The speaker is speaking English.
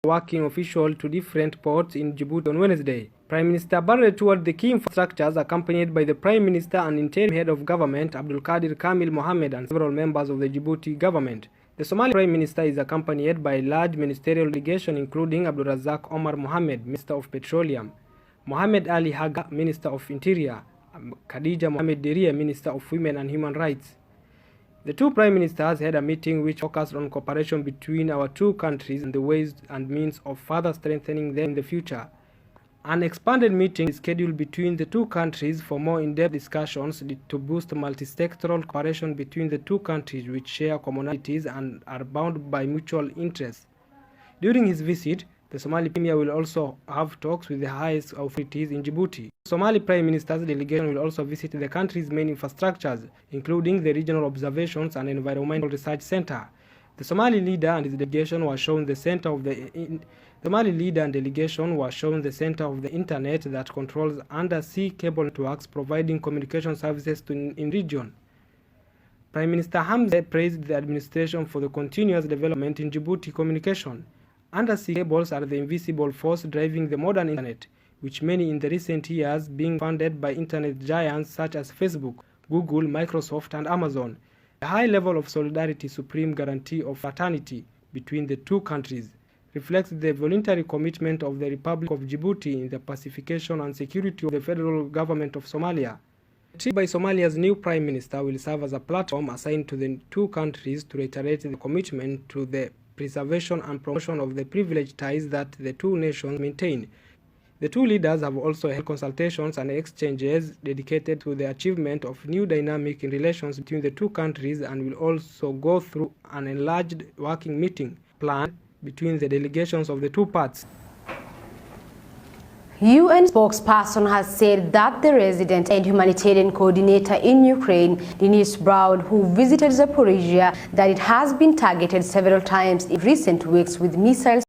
working officials to different ports in Djibouti on Wednesday. Prime Minister Barre toured the key infrastructures accompanied by the Prime Minister and interim head of government Abdulkadir Kamil Mohammed and several members of the Djibouti government. The Somali Prime Minister is accompanied by a large ministerial delegation including Abdulrazak Omar Mohammed, Minister of Petroleum, Mohammed Ali Haga, Minister of Interior, Khadija Mohammed Deria, Minister of Women and Human Rights. The two Prime Ministers had a meeting which focused on cooperation between our two countries and the ways and means of further strengthening them in the future. An expanded meeting is scheduled between the two countries for more in-depth discussions to boost multi-sectoral cooperation between the two countries which share commonalities and are bound by mutual interests. During his visit, the Somali Premier will also have talks with the highest authorities in Djibouti. The Somali Prime Minister's delegation will also visit the country's main infrastructures, including the Regional Observations and Environmental Research Center. The Somali leader and his delegation were shown the center of the internet that controls undersea cable networks, providing communication services in region. Prime Minister Hamza praised the administration for the continuous development in Djibouti communication. Undersea cables are the invisible force driving the modern internet, which many in the recent years being funded by internet giants such as Facebook, Google, Microsoft and Amazon. A high level of solidarity, supreme guarantee of fraternity between the two countries, reflects the voluntary commitment of the Republic of Djibouti in the pacification and security of the federal government of Somalia. The trip by Somalia's new Prime Minister will serve as a platform assigned to the two countries to reiterate the commitment to the preservation and promotion of the privileged ties that the two nations maintain. The two leaders have also held consultations and exchanges dedicated to the achievement of new dynamic in relations between the two countries and will also go through an enlarged working meeting planned between the delegations of the two parts. UN spokesperson has said that the resident and humanitarian coordinator in Ukraine, Denise Brown, who visited Zaporizhia, that it has been targeted several times in recent weeks with missiles